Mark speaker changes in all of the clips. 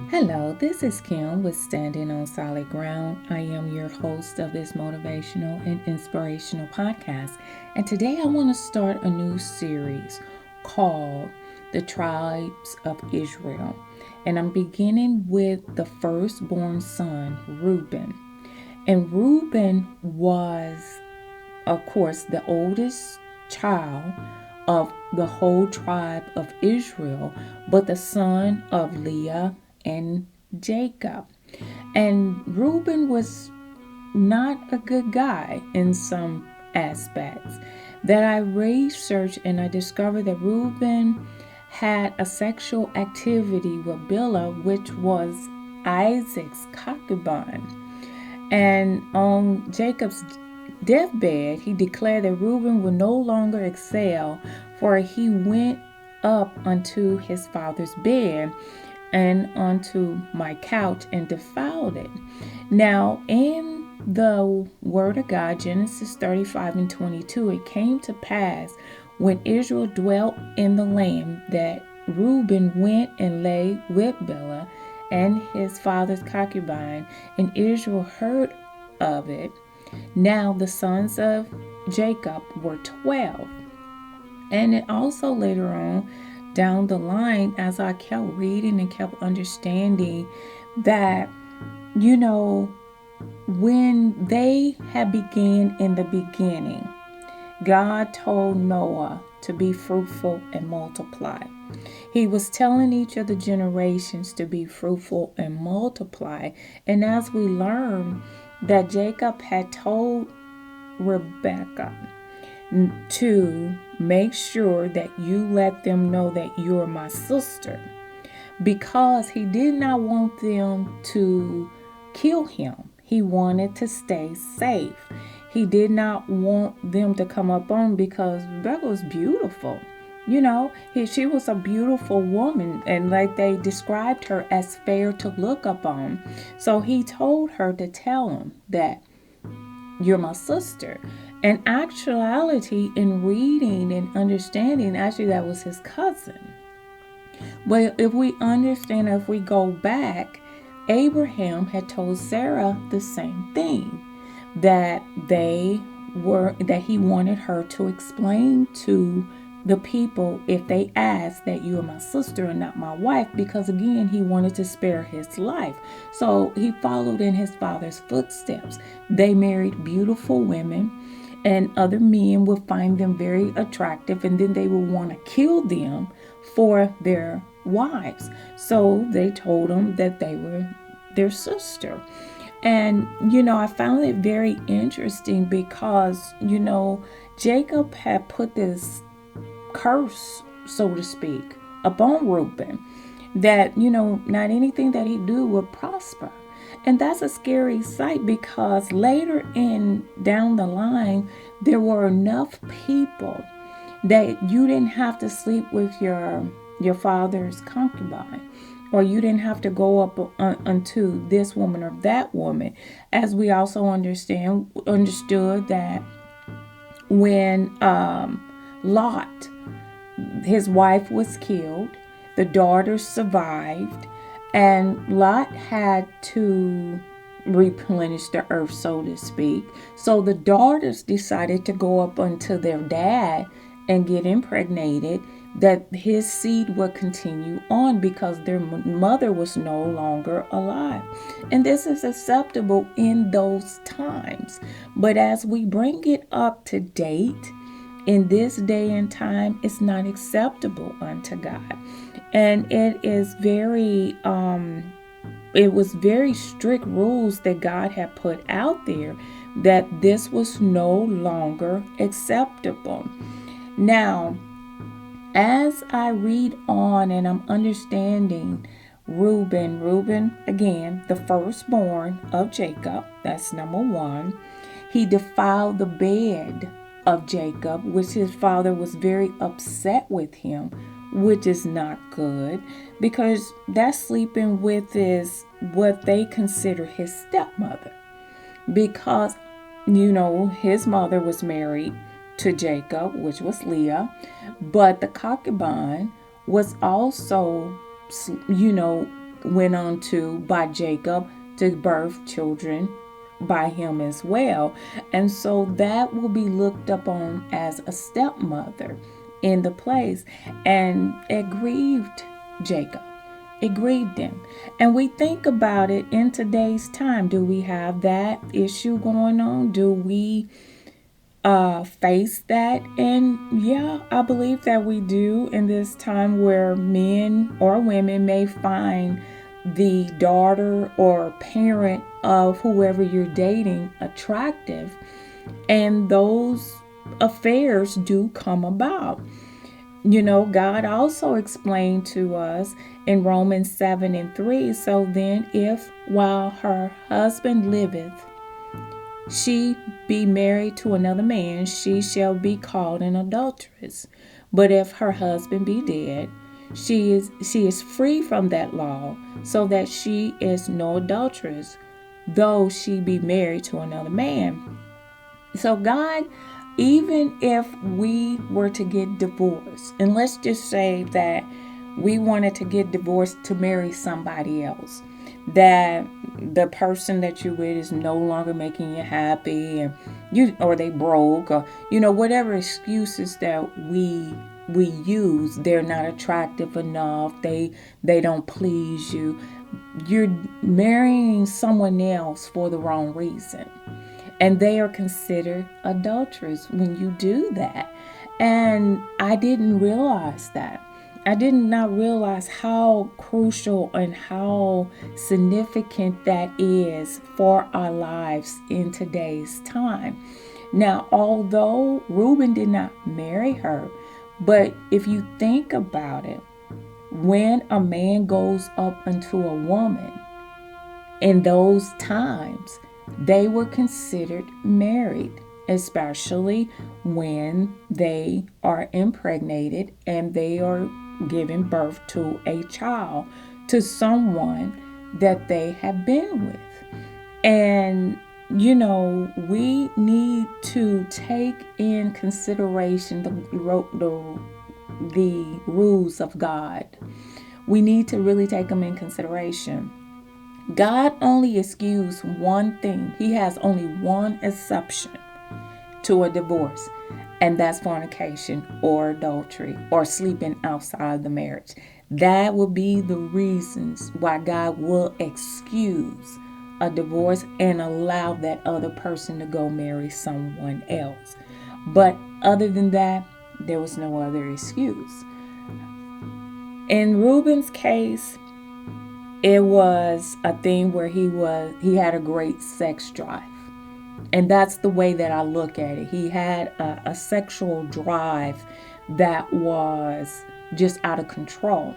Speaker 1: Hello, this is Kim with Standing on Solid Ground. I am your host of this motivational and inspirational podcast. And today I want to start a new series called The Tribes of Israel. And I'm beginning with the firstborn son, Reuben. And Reuben was, of course, the oldest child of the whole tribe of Israel, but the son of Leah and Jacob. And Reuben was not a good guy in some aspects. That I researched and I discovered that Reuben had a sexual activity with Bilhah, which was Isaac's concubine. And on Jacob's deathbed, he declared that Reuben would no longer excel, for he went up unto his father's bed and unto my couch and defiled it. Now, in the Word of God, Genesis 35 and 22, it came to pass when Israel dwelt in the land that Reuben went and lay with Bilhah and his father's concubine, and Israel heard of it. Now the sons of Jacob were 12. And it also later on down the line, as I kept reading and kept understanding that, when they had begun in the beginning, God told Noah to be fruitful and multiply. He was telling each of the generations to be fruitful and multiply. And as we learn that Jacob had told Rebekah to make sure that you let them know that you're my sister, because he did not want them to kill him. He wanted to stay safe. He did not want them to come up on him because Rebecca was beautiful. She was a beautiful woman, and like they described her as fair to look upon. So he told her to tell him that you're my sister. In actuality, in reading and understanding, actually that was his cousin. But if we understand, if we go back, Abraham had told Sarah the same thing, that he wanted her to explain to the people if they asked that you are my sister and not my wife, because again, he wanted to spare his life. So he followed in his father's footsteps. They married beautiful women, and other men would find them very attractive, and then they would want to kill them for their wives. So they told them that they were their sister. And, I found it very interesting because, Jacob had put this curse, so to speak, upon Reuben, that, not anything that he do would prosper. And that's a scary sight, because later in down the line, there were enough people that you didn't have to sleep with your father's concubine, or you didn't have to go up unto this woman or that woman. As we also understood that when Lot, his wife, was killed, the daughters survived, and Lot had to replenish the earth, so to speak. So the daughters decided to go up unto their dad and get impregnated, that his seed would continue on because their mother was no longer alive. And this is acceptable in those times. But as we bring it up to date, in this day and time, it's not acceptable unto God. And it was very strict rules that God had put out there, that this was no longer acceptable. Now, as I read on and I'm understanding Reuben, again, the firstborn of Jacob, that's number one. He defiled the bed of Jacob, which his father was very upset with him, which is not good, because that sleeping with is what they consider his stepmother, because his mother was married to Jacob, which was Leah, but the concubine was also went on to, by Jacob, to birth children by him as well. And so that will be looked upon as a stepmother in the place. And it grieved Jacob. It grieved him. And we think about it in today's time. Do we have that issue going on? Do we face that? And yeah, I believe that we do in this time, where men or women may find the daughter or parent of whoever you're dating attractive, and those affairs do come about. God also explained to us in Romans 7:3, so then if while her husband liveth she be married to another man, she shall be called an adulteress. But if her husband be dead, she is free from that law, so that she is no adulteress, though she be married to another man. So God, even if we were to get divorced, and let's just say that we wanted to get divorced to marry somebody else, that the person that you're with is no longer making you happy, and or they broke, or whatever excuses that we use, they're not attractive enough, they don't please you. You're marrying someone else for the wrong reason, and they are considered adulterers when you do that. And I didn't realize that. I did not realize how crucial and how significant that is for our lives in today's time. Now, although Reuben did not marry her, but if you think about it, when a man goes up unto a woman, in those times, they were considered married, especially when they are impregnated and they are giving birth to a child, to someone that they have been with. And we need to take in consideration the rules of God. We need to really take them in consideration. God only excused one thing. He has only one exception to a divorce, and that's fornication or adultery or sleeping outside the marriage. That will be the reasons why God will excuse a divorce and allow that other person to go marry someone else. But other than that, there was no other excuse. In Reuben's case, it was a thing where he had a great sex drive. And that's the way that I look at it. He had a sexual drive that was just out of control.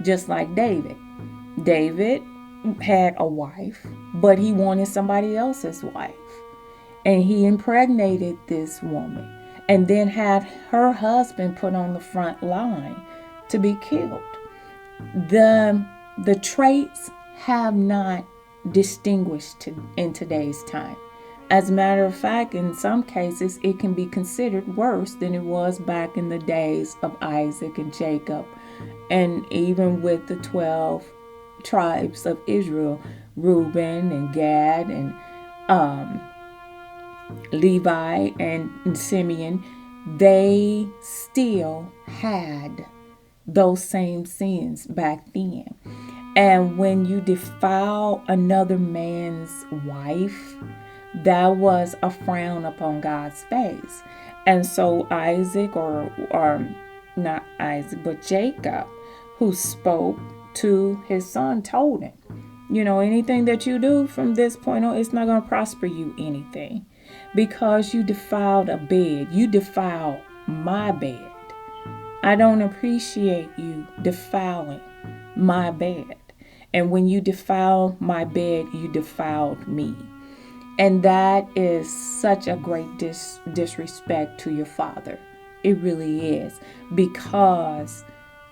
Speaker 1: Just like David. David had a wife, but he wanted somebody else's wife. And he impregnated this woman and then had her husband put on the front line to be killed. The traits have not distinguished in today's time. As a matter of fact, in some cases, it can be considered worse than it was back in the days of Isaac and Jacob, and even with the 12 tribes of Israel, Reuben and Gad and Levi and Simeon. They still had those same sins back then. And when you defile another man's wife, that was a frown upon God's face. And so Isaac, or not Isaac, but Jacob, who spoke to his son, told him, anything that you do from this point on, it's not going to prosper you anything, because you defiled a bed. You defiled my bed. I don't appreciate you defiling my bed. And when you defile my bed, you defiled me. And that is such a great disrespect to your father. It really is. Because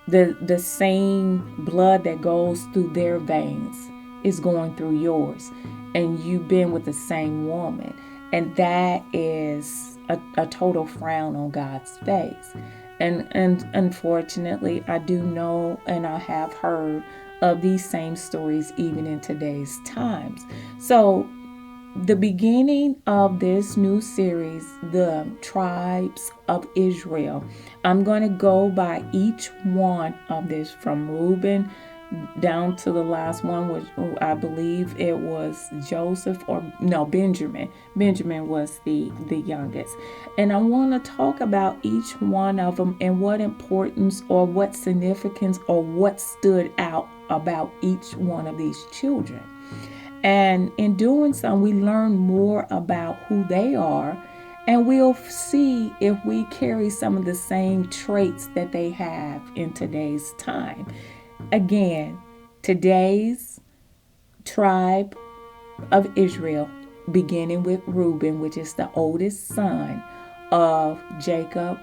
Speaker 1: the same blood that goes through their veins is going through yours. And you've been with the same woman. And that is a total frown on God's face. And unfortunately, I do know and I have heard of these same stories even in today's times. So the beginning of this new series, the tribes of Israel, I'm going to go by each one of this from Reuben down to the last one, which I believe it was Joseph, or no, Benjamin. Benjamin was the youngest. And I want to talk about each one of them and what importance or what significance or what stood out about each one of these children. And in doing so, we learn more about who they are, and we'll see if we carry some of the same traits that they have in today's time. Again, today's tribe of Israel, beginning with Reuben, which is the oldest son of Jacob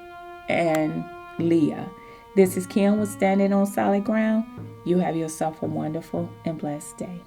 Speaker 1: and Leah. This is Kim with Standing on Solid Ground. You have yourself a wonderful and blessed day.